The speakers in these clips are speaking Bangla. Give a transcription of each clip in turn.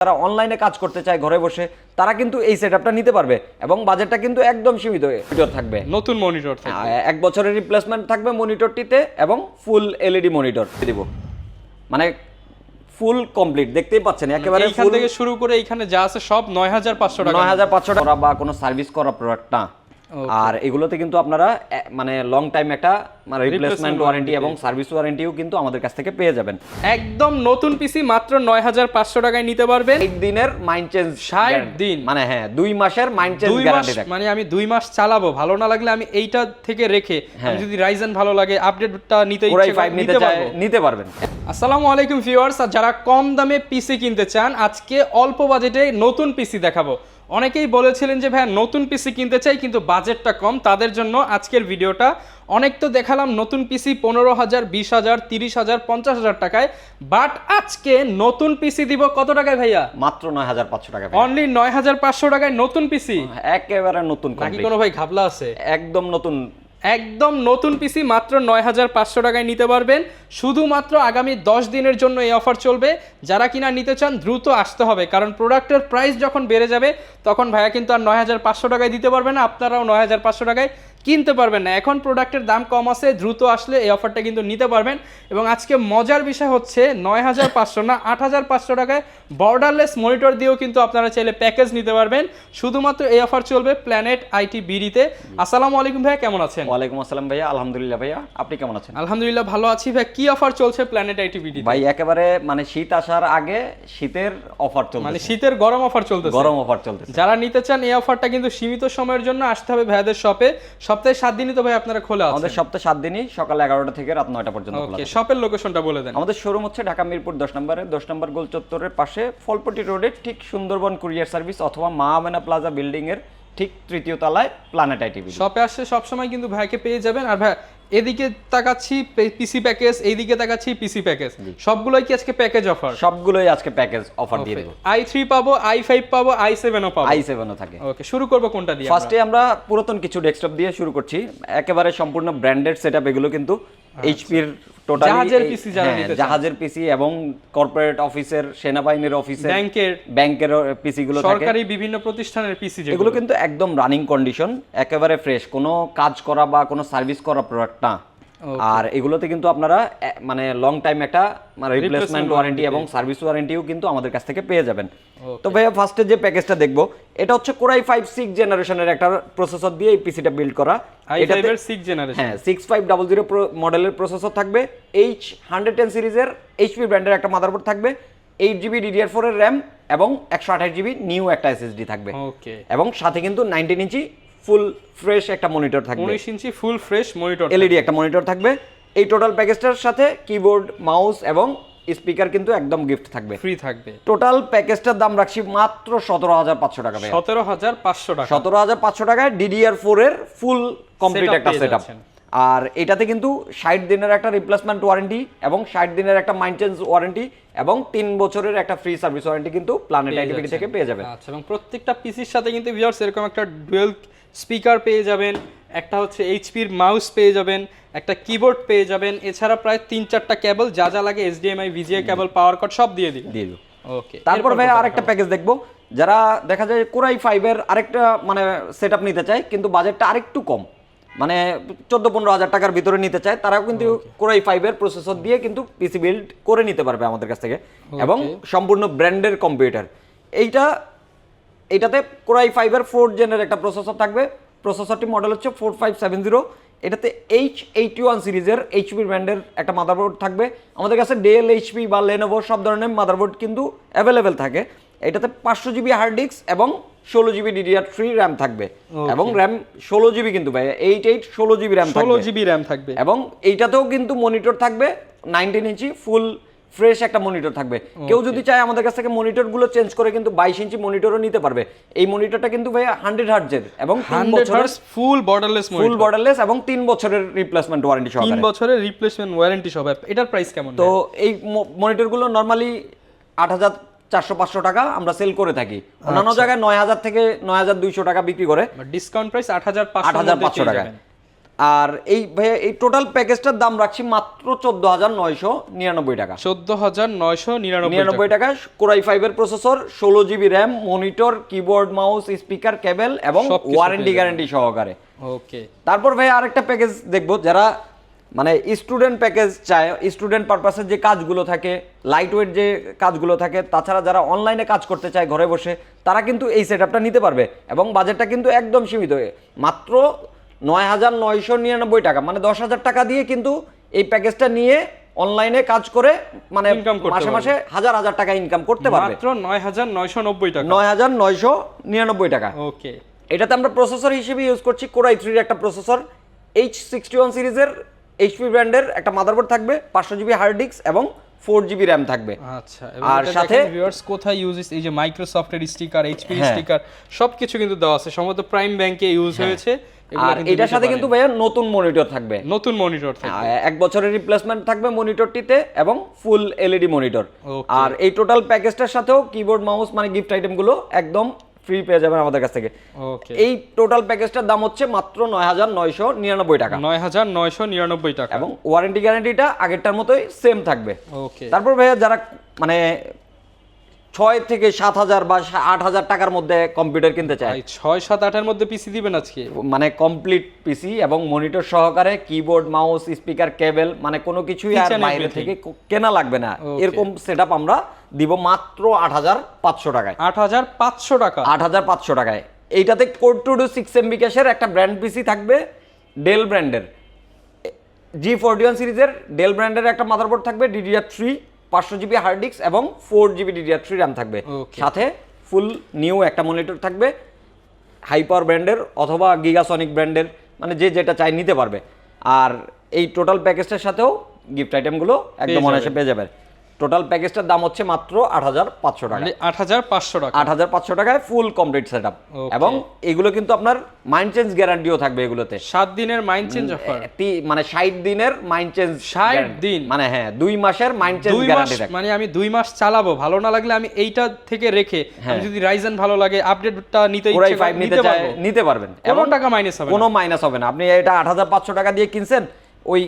যারা অনলাইনে কাজ করতে চায় ঘরে বসে তারা কিন্তু এই সেটআপটা নিতে পারবে এবং বাজেটটা কিন্তু একদম সীমিত মনিটর থাকবে, নতুন মনিটর থাকবে, 1 বছরের রিপ্লেসমেন্ট থাকবে মনিটরটিতে এবং ফুল এলইডি মনিটর দিব, মানে ফুল কমপ্লিট দেখতেই পাচ্ছেন একেবারে এইখান থেকে শুরু করে এইখানে যা আছে সব 9500 টাকা, 9500 টাকা বা কোনো সার্ভিস করা প্রোডাক্ট না। আর এগুলোতে কিন্তু আপনারা মানে লং টাইম একটা মানে রিপ্লেসমেন্ট ওয়ারেন্টি এবং সার্ভিস ওয়ারেন্টিও কিন্তু আমাদের কাছ থেকে পেয়ে যাবেন। একদম নতুন পিসি মাত্র 9500 টাকায় নিতে পারবেন। 1 দিনের মাইন্ড চেঞ্জ 60 দিন, মানে হ্যাঁ 2 মাসের মাইন্ড চেঞ্জ গ্যারান্টি থাকে। মানে আমি 2 মাস চালাবো, ভালো না লাগলে আমি এইটা থেকে রেখে আমি যদি রাইজেন ভালো লাগে আপডেটটা নিতে ইচ্ছে করে নিতে পারবেন। আসসালামু আলাইকুম ভিউয়ার্স, যারা কম দামে পিসি কিনতে চান আজকে অল্প বাজেটে নতুন পিসি দেখাবো। অনেকেই বলেছিলেন যে ভাই নতুন পিসি কিনতে চাই কিন্তু বাজেটটা কম, তাদের জন্য আজকের ভিডিওটা। অনেক তো দেখালাম নতুন পিসি 15,000, 20,000, 30,000, 50,000 টাকায়, বাট আজকে নতুন পিসি দিব কত টাকায় ভাইয়া? মাত্র 9500 টাকা। অনলি 9500 টাকায় নতুন পিসি, একেবারে নতুন। নাকি কোনো ভাই ঘাবলা আছে? একদম নতুন, একদম নতুন পিসি মাত্র 9500 টাকায় নিতে পারবেন। শুধুমাত্র আগামী 10 দিনের জন্য এই অফার চলবে। যারা কিনা নিতে চান দ্রুত আসতে হবে, কারণ প্রোডাক্টের প্রাইস যখন বেড়ে যাবে তখন ভাইয়া কিন্তু আর 9500 টাকায় দিতে পারবে না, আপনারাও 9500 টাকায় কিনতে পারবেন না। এখন প্রোডাক্টের দাম কম আছে, দ্রুত আসলে এই অফারটা কিন্তু নিতে পারবেন। এবং আজকে মজার বিষয় হচ্ছে 9500 না 8500 টাকায় বর্ডারলেস মনিটর দিয়েও কিন্তু আপনারা চাইলে প্যাকেজ নিতে পারবেন। শুধুমাত্র এই অফার চলবে প্ল্যানেট আইটি বিডিতে। আসসালামু আলাইকুম ভাইয়া, কেমন আছেন? ওয়ালাইকুম আসসালাম ভাইয়া, আলহামদুলিল্লাহ ভাইয়া, আপনি কেমন আছেন? আলহামদুলিল্লাহ ভালো আছি ভাই। কি অফার চলছে প্ল্যানেট আইটি বিডিতে? ভাই একেবারে মানে শীত আসার আগে শীতের অফার চলছে, মানে শীতের গরম অফার চলতেছে। গরম অফার চলতেছে। যারা নিতে চান এই অফারটা কিন্তু সীমিত সময়ের জন্য আসতে হবে ভাইয়াদের শপে। সপ্তাহে 7 দিনই তো ভাই আপনারা খোলা আছে? আমাদের সপ্তাহে 7 দিনই সকাল 11টা থেকে রাত 9টা পর্যন্ত খোলা আছে। ওকে, শপের লোকেশনটা বলে দেন। আমাদের শোরুম হচ্ছে ঢাকা মিরপুর 10 নম্বরে, 10 নম্বর গোল চত্বরের পাশে ফলপটি রোডে ঠিক সুন্দরবন কুরিয়ার সার্ভিস অথবা মা আমেনা প্লাজা বিল্ডিং এর ঠিক 3য় তলায় প্ল্যানেট আইটি বিডি। শপে আসলে সব সময় কিন্তু ভাইকে পেয়ে যাবেন। আর ভাই এদিকে তাকাচ্ছি পিসি প্যাকেজ, এইদিকে তাকাচ্ছি পিসি প্যাকেজ, সবগুলোই কি আজকে প্যাকেজ অফার? সবগুলোই আজকে প্যাকেজ অফার দিয়ে দেব। i3 পাবো, i5 পাবো, i7 ও পাবো। i7 ও থাকে। ওকে, শুরু করব কোনটা দিয়ে? ফার্স্টে আমরা পুরাতন কিছু ডেস্কটপ দিয়ে শুরু করছি। একেবারে সম্পূর্ণ ব্র্যান্ডেড সেটআপ, এগুলো কিন্তু এইচপির টোটালি জাহাজের পিসি, যারা নিতে চান জাহাজের পিসি এবং কর্পোরেট অফিসের, সেনাবাহিনীর অফিসের, ব্যাংকের পিসি গুলো থাকে, সরকারি বিভিন্ন প্রতিষ্ঠানের পিসি, এগুলো কিন্তু একদম রানিং কন্ডিশন, একেবারে ফ্রেশ, কোনো কাজ করা বা কোনো সার্ভিস করা প্রোডাক্ট না। আর এগুলোতে কিন্তু আপনারা মানে লং টাইম একটা মানে রিপ্লেসমেন্ট ওয়ারেন্টি এবং সার্ভিস ওয়ারেন্টিও কিন্তু আমাদের কাছ থেকে পেয়ে যাবেন। তো ভাইয়া ফার্স্টে যে প্যাকেজটা দেখবো এটা হচ্ছে কোরাই 5 6 জেনারেশনের একটা প্রসেসর দিয়ে এই পিসিটা বিল্ড করা। এটাতে 6 জেনারেশন, হ্যাঁ 6500 মডেলের প্রসেসর থাকবে, H110 সিরিজের এইচপি ব্র্যান্ডের একটা মাদারবোর্ড থাকবে, 8GB DDR4 এর RAM এবং 128GB নিউ একটা SSD থাকবে। ওকে, এবং সাথে কিন্তু 19 ইঞ্চি ফুল ফ্রেশ একটা মনিটর থাকবে, 19 ইঞ্চি ফুল ফ্রেশ মনিটর, এলইডি একটা মনিটর থাকবে। এই টোটাল প্যাকেজটার সাথে কিবোর্ড, মাউস এবং স্পিকার কিন্তু একদম গিফট থাকবে, ফ্রি থাকবে। টোটাল প্যাকেজটার দাম রাখছি মাত্র 17500 টাকা। 17500 টাকা, 17500 টাকায় DDR4 এর ফুল কমপ্লিট একটা সেটআপ। আর এটাতে কিন্তু 60 দিনের একটা রিপ্লেসমেন্ট ওয়ারেন্টি এবং 60 দিনের একটা মেইনটেন্স ওয়ারেন্টি এবং 3 বছরের একটা ফ্রি সার্ভিস ওয়ারেন্টি কিন্তু প্ল্যানেট আইটি থেকে পেয়ে যাবেন। আচ্ছা, এবং প্রত্যেকটা পিসির সাথে কিন্তু ভিউয়ার্স এরকম একটা ডুয়াল স্পিকার পেয়ে যাবেন, একটা হচ্ছে এইচপির মাউস পেয়ে যাবেন, একটা কিবোর্ড পেয়ে যাবেন, এছাড়া প্রায় 3-4টা কেবল যা যা লাগে HDMI, VGA কেবল, পাওয়ার কট সব দিয়ে দিই। ওকে, তারপর ভাই আরেকটা প্যাকেজ দেখবো। যারা দেখা যায় কোরাই 5 এর আরেকটা মানে সেটআপ নিতে চায় কিন্তু বাজেটটা আরেকটু কম, মানে 14-15 হাজার টাকার ভিতরে নিতে চায়, তারাও কিন্তু কোরাই 5 এর প্রসেসর দিয়ে কিন্তু পিসি বিল্ড করে নিতে পারবে আমাদের কাছ থেকে এবং সম্পূর্ণ ব্র্যান্ডের কম্পিউটার। এইটাতে কোরাই 5 এর 4th জেনের একটা প্রসেসর থাকবে। প্রসেসরটি মডেল হচ্ছে 4570। এটাতে H81 সিরিজের এইচপি ব্র্যান্ডের একটা মাদারবোর্ড থাকবে। আমাদের কাছে ডেল, এইচপি বা লেনোভো সব ধরনের মাদারবোর্ড কিন্তু অ্যাভেলেবেল থাকে। এটাতে 500GB হার্ড ডিস্ক এবং 16GB DDR3 RAM থাকবে এবং RAM 16GB কিন্তু ভাই 16GB RAM থাকবে, 16GB RAM থাকবে। এবং এইটাতেও কিন্তু মনিটর থাকবে 19 ইঞ্চি ফুল ফ্রেশ একটা মনিটর থাকবে। কেউ যদি চায় আমাদের কাছ থেকে মনিটরগুলো চেঞ্জ করে কিন্তু 22 ইঞ্চি মনিটরও নিতে পারবে। এই মনিটরটা কিন্তু ভাই 100 হার্টজের এবং 3 বছরের ফুল বর্ডারলেস মনিটর, ফুল বর্ডারলেস এবং 3 বছরের রিপ্লেসমেন্ট ওয়ারেন্টি সহ, 3 বছরের রিপ্লেসমেন্ট ওয়ারেন্টি সহ। এটার প্রাইস কেমন? তো এই মনিটরগুলো নরমালি 8400-500 টাকা আমরা সেল করে থাকি, অন্যান্য জায়গায় 9000 থেকে 9200 টাকা বিক্রি করে, ডিসকাউন্ট প্রাইস 8500 টাকা। আর এই ভাইয়া এই টোটাল প্যাকেজটার দাম রাখছি মাত্র 14,999 টাকা। 14,999 টাকা। কোরাই 5 এর processor, 16 GB RAM, monitor, keyboard, mouse, speaker, cable এবং ওয়ারেন্টি গ্যারান্টি সহকারে। ওকে। তারপর ভাই আরেকটা প্যাকেজ দেখবো, যারা মানে স্টুডেন্ট প্যাকেজ চায়, স্টুডেন্ট পারপাসের যে কাজগুলো থাকে, লাইট ওয়েট যে কাজগুলো থাকে, তাছাড়া যারা অনলাইনে কাজ করতে চায় ঘরে বসে, তারা কিন্তু এই সেটআপটা নিতে পারবে এবং বাজেটটা কিন্তু একদম সীমিত, মাত্র 9,999 টাকা, মানে 10,000 টাকা দিয়ে কিন্তু এই প্যাকেজটা নিয়ে অনলাইনে কাজ করে মানে মাসে মাসে হাজার হাজার টাকা ইনকাম করতে পারবে। মাত্র 9,990 টাকা, 9,999 টাকা। ওকে। এটাতে আমরা প্রসেসর হিসেবে ইউজ করছি কোরাই 3 এর একটা প্রসেসর, H61 সিরিজের এইচপি ব্র্যান্ডের একটা মাদারবোর্ড থাকবে, 500 জিবি হার্ড ডিস্ক এবং 4 জিবি র্যাম থাকবে। আচ্ছা, আর সাথে ভিউয়ার্স কোথায় ইউজ, এই যে মাইক্রোসফটের স্টিকার, এইচপি স্টিকার সবকিছু কিন্তু দেওয়া আছে, সম্ভবত প্রাইম ব্যাংকে ইউজ হয়েছে। আর এটার সাথে কিন্তু ভাইয়া নতুন মনিটর থাকবে, নতুন মনিটর থাকবে, 1 বছরের রিপ্লেসমেন্ট থাকবে মনিটরটিতে এবং ফুল এলইডি মনিটর। আর এই টোটাল প্যাকেজটার সাথেও কিবোর্ড, মাউস মানে গিফট আইটেমগুলো একদম ফ্রি পেয়ে যাবেন আমাদের কাছ থেকে। ওকে। এই টোটাল প্যাকেজটার দাম হচ্ছে মাত্র 9,999 টাকা, 9,999 টাকা এবং ওয়ারেন্টি গ্যারান্টিটা আগেরটার মতোই সেম থাকবে। ওকে। তারপর ভাইয়া যারা মানে 6 থেকে 7,000 বা 8,000 টাকার মধ্যে কম্পিউটার কিনতে চায়, 6-7-8 এর মধ্যে পিসি দিবেন আজকে, মানে কমপ্লিট পিসি এবং মনিটর সহকারে, কিবোর্ড, মাউস, স্পিকার, কেবল, মানে কোনো কিছুই আর বাইরে থেকে কেনা লাগবে না, এরকম সেটআপ আমরা দিব মাত্র 8,500 টাকায়। 8,500 টাকা, 8,500 টাকায়। এইটাতে কোর টু 6 MB ক্যাশের একটা ব্র্যান্ড পিসি থাকবে, ডেল ব্র্যান্ডের G41 সিরিজের ডেল ব্র্যান্ডের একটা মাদারবোর্ড থাকবে, DDR3, 500 জিবি হার্ড ডিস্ক এবং 4 জিবি DDR3 র্যাম থাকবে। সাথে ফুল নিউ একটা মনিটর থাকবে, হাইপার ব্র্যান্ডের অথবা গিগাসনিক ব্র্যান্ডের, মানে যে যেটা চাই নিতে পারবে। আর এই টোটাল প্যাকেজটার সাথেও গিফট আইটেমগুলো একদম অনায়াসে পেয়ে যাবে। টোটাল প্যাকেজটার দাম হচ্ছে মাত্র 8,500 টাকা, 8,500 টাকা, 8,500 টাকায় ফুল কমপ্লিট সেটআপ। এবং এগুলো কিন্তু আপনার মাইন্ড চেঞ্জ গ্যারান্টিও থাকবে এগুলোতে, 7 দিনের মাইন্ড চেঞ্জ অফার, মানে 60 দিনের মাইন্ড চেঞ্জ, 60 দিন মানে হ্যাঁ 2 মাসের মাইন্ড চেঞ্জ গ্যারান্টি থাকে। মানে আমি 2 মাস চালাবো, ভালো না লাগলে আমি এইটা থেকে রেখে আমি যদি রাইজেন ভালো লাগে আপডেটটা নিতে ইচ্ছে করে নিতে পারবেন, কোনো টাকা মাইনাস হবে না, কোনো মাইনাস হবে না। আপনি এটা 8,500 টাকা দিয়ে কিনছেন, ওই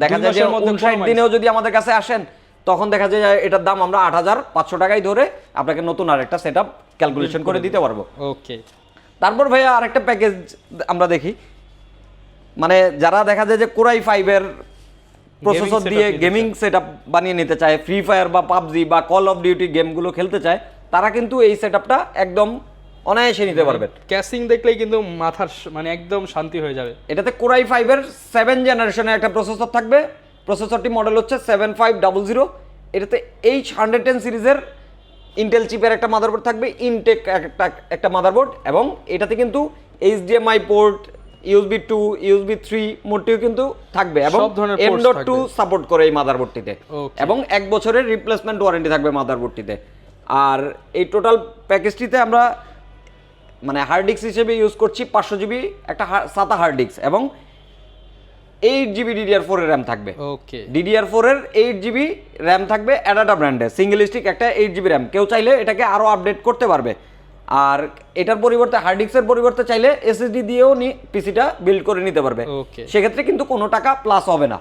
দেখা যায় যে 59 দিনেও যদি আমাদের কাছে আসেন, তখন দেখা যায় এটার দাম আমরা 8,500 টাকায় ধরে আপনাকে নতুন আরেকটা সেটআপ ক্যালকুলেশন করে দিতে পারবো। ওকে। তারপর ভাইয়া আরেকটা প্যাকেজ আমরা দেখি, মানে যারা দেখা যায় যে কোরাই 5 এর প্রসেসর দিয়ে গেমিং সেটআপ বানিয়ে নিতে চায়, ফ্রি ফায়ার বা পাবজি বা কল অফ ডিউটি গেমগুলো খেলতে চায়, তারা কিন্তু এই সেটআপটা একদম অনায়াসে নিতে পারবেন। ক্যাসিং দেখলেই কিন্তু মাথার মানে একদম শান্তি হয়ে যাবে। এটাতে কোরাই 5 এর 7 জেনারেশনের একটা প্রসেসর থাকবে, প্রসেসরটি মডেল হচ্ছে 7500। এটাতে H110 সিরিজের ইন্টেল চিপের একটা মাদারবোর্ড থাকবে, ইনটেক একটা মাদারবোর্ড, এবং এটাতে কিন্তু HDMI পোর্ট, USB 2, USB 3 মোডটিও কিন্তু থাকবে এবং M.2 সাপোর্ট করে এই মাদারবোর্ডটিতে, এবং 1 বছরের রিপ্লেসমেন্ট ওয়ারেন্টি থাকবে মাদারবোর্ডটিতে। আর এই টোটাল প্যাকেজটিতে আমরা মানে হার্ড ডিস্ক হিসেবে ইউজ করছি 500 জিবি একটা SATA হার্ড ডিস্ক এবং 8 জিবি DDR4 এর র্যাম থাকবে। ওকে। DDR4 এর 8 জিবি র্যাম থাকবে অ্যাডাটা ব্র্যান্ডের, সিঙ্গেল স্টিক একটা 8 জিবি র্যাম। কেউ চাইলে এটাকে আরো আপডেট করতে পারবে। আর এটার পরিবর্তে হার্ড ডিস্কের পরিবর্তে চাইলে SSD দিয়েও পিসিটা বিল্ড করে নিতে পারবে, সেক্ষেত্রে কিন্তু কোনো টাকা প্লাস হবে না।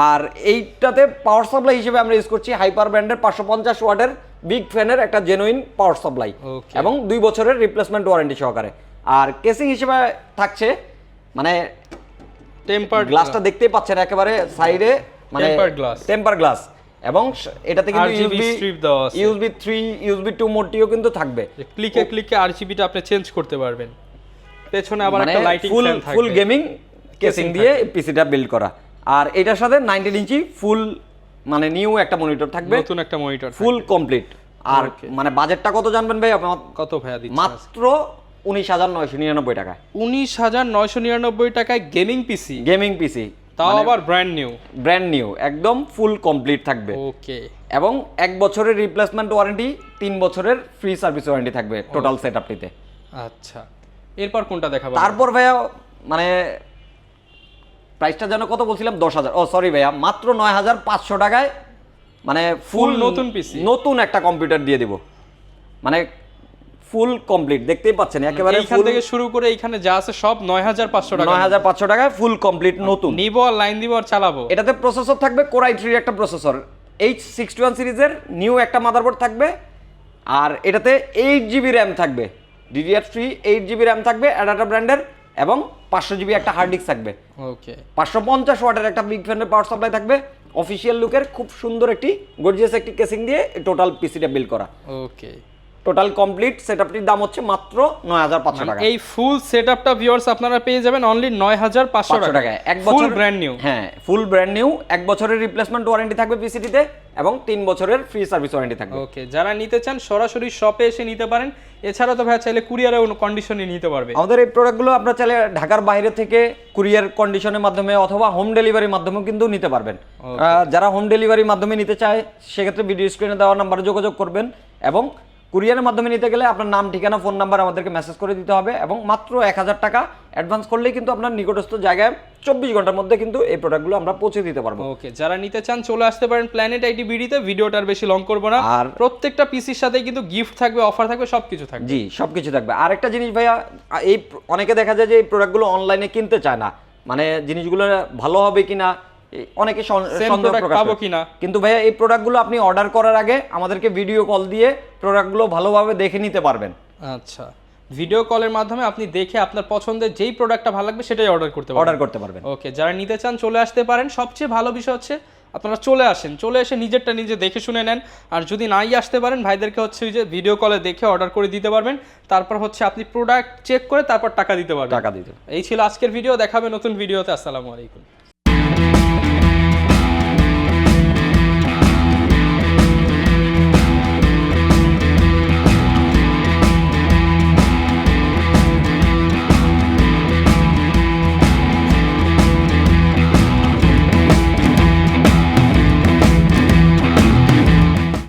আর এইটাতে পাওয়ার সাপ্লাই হিসেবে আমরা ইউজ করছি হাইপার ব্র্যান্ডের 550 ওয়াটের বিগ ফ্যানের একটা জেনুইন পাওয়ার সাপ্লাই এবং 2 বছরের রিপ্লেসমেন্ট ওয়ারেন্টি সহকারে। আর কেসিং হিসেবে থাকছে মানে টেম্পারড গ্লাসটা দেখতেই পাচ্ছেন একেবারে সাইডে, মানে টেম্পার গ্লাস, এবং এটাতে কিন্তু USB 3, USB 2 মোডটিও কিন্তু থাকবে। ক্লিকে RGBটা আপনি চেঞ্জ করতে পারবেন। পেছনে আবার একটা লাইটিং ফ্যান থাকবে, ফুল গেমিং কেসিং দিয়ে পিসিটা বিল্ড করা। আর এটার সাথে 19 ইঞ্চি ফুল মানে নিউ একটা মনিটর থাকবে, নতুন একটা মনিটর ফুল কমপ্লিট। আর মানে বাজেটটা কত জানবেন ভাই? কত ভাইয়া দিচ্ছেন? মাত্র 19,999 টাকা। 19,999 টাকায় গেমিং পিসি, তাও আবার ব্র্যান্ড নিউ একদম ফুল কমপ্লিট থাকবে। ওকে। এবং 1 বছরের রিপ্লেসমেন্ট ওয়ারেন্টি, 3 বছরের ফ্রি সার্ভিস ওয়ারেন্টি থাকবে টোটাল সেটআপটিতে। আচ্ছা, এরপর কোনটা দেখাবো? তারপর ভাইয়া মানে প্রাইসটা যেন কত বলছিলাম, 10,000, ও সরি ভাইয়া, মাত্র 9,500 টাকায় মানে ফুল নতুন পিসি, নতুন একটা কম্পিউটার দিয়ে দিব। মানে ফুল কমপ্লিট, দেখতেই পাচ্ছেন একেবারে এইখান থেকে শুরু করে এইখানে যা আছে সব 9500 টাকা, 9500 টাকায় ফুল কমপ্লিট নতুন নিব আর লাইন দিব আর চালাবো। এটাতে প্রসেসর থাকবে Core i3 এর একটা প্রসেসর, H61 সিরিজের নিউ একটা মাদারবোর্ড থাকবে, আর এটাতে 8GB র্যাম থাকবে, DDR3 8GB র্যাম থাকবে অ্যাডাটা ব্র্যান্ডের, এবং 500GB একটা হার্ড ডিস্ক থাকবে। ওকে, 550 ওয়াটের একটা বিগ ফ্যানের পাওয়ার সাপ্লাই থাকবে, অফিশিয়াল লুকের খুব সুন্দর একটি গর্জিয়াস একটি কেসিং দিয়ে টোটাল পিসিটা বিল্ড করা। ওকে, টোটাল কমপ্লিট সেটআপটির দাম হচ্ছে মাত্র 9500 টাকা। এই ফুল সেটআপটা ভিউয়ার্স আপনারা পেয়ে যাবেন অনলি 9500 টাকায়, এক বছর ফুল ব্র্যান্ড নিউ। হ্যাঁ, ফুল ব্র্যান্ড নিউ, 1 বছরের রিপ্লেসমেন্ট ওয়ারেন্টি থাকবে পিসিটিতে, এবং 3 বছরের ফ্রি সার্ভিস ওয়ারেন্টি থাকবে। ওকে, যারা নিতে চান সরাসরি শপে এসে নিতে পারেন, এছাড়া তো ভাই চাইলে কুরিয়ারেও কন্ডিশনে নিতে পারবে। আমাদের এই প্রোডাক্টগুলো আপনারা চাইলে ঢাকার বাইরে থেকে কুরিয়ার কন্ডিশনের মাধ্যমে অথবা হোম ডেলিভারির মাধ্যমেও কিন্তু নিতে পারবেন। যারা হোম ডেলিভারির মাধ্যমে নিতে চায় সেক্ষেত্রে ভিডিও স্ক্রিনে দেওয়া নাম্বারে যোগাযোগ করবেন, এবং কুরিয়ারের মাধ্যমে নিতে গেলে আপনার নাম, ঠিকানা, ফোন নাম্বার আমাদেরকে মেসেজ করে দিতে হবে, এবং মাত্র 1000 টাকা অ্যাডভান্স করলেই কিন্তু আপনার নিকটস্থ জায়গায় 24 ঘন্টার মধ্যে কিন্তু এই প্রোডাক্টগুলো আমরা পৌঁছে দিতে পারবো। ওকে, যারা নিতে চান চলে আসতে পারেন প্ল্যানেট আইটি বিডিতে। ভিডিওটা আর বেশি লং করব না, আর প্রত্যেকটা পিসির সাথে কিন্তু গিফট থাকবে, অফার থাকবে, সবকিছু থাকবে। জি, সবকিছু থাকবে। আর একটা জিনিস ভাইয়া, এই অনেকে দেখা যায় যে এই প্রোডাক্টগুলো অনলাইনে কিনতে চায় না, মানে জিনিসগুলো ভালো হবে কিনা অনেকে সন্দেহ প্রকাশ পাবো করে কিনা, কিন্তু ভাইয়া এই প্রোডাক্টগুলো আপনি অর্ডার করার আগে আমাদেরকে ভিডিও কল দিয়ে প্রোডাক্টগুলো ভালোভাবে দেখে নিতে পারবেন। আচ্ছা, ভিডিও কলের মাধ্যমে আপনি দেখে আপনার পছন্দের যেই প্রোডাক্টটা ভালো লাগবে সেটাই অর্ডার করতে পারবেন। ওকে, যারা নিতে চান চলে আসতে পারেন। সবচেয়ে ভালো বিষয় হচ্ছে আপনারা চলে আসেন, চলে এসে নিজেরটা নিজে দেখে শুনে নেন, আর যদি নাই আসতে পারেন ভাইদেরকে হচ্ছে ওই যে ভিডিও কলে দেখে অর্ডার করে দিতে পারবেন, তারপর হচ্ছে আপনি প্রোডাক্ট চেক করে তারপর টাকা দিতে পারবেন। টাকা দিতে। এই ছিল আজকের ভিডিও, দেখাবে নতুন ভিডিওতে। আসসালামু আলাইকুম।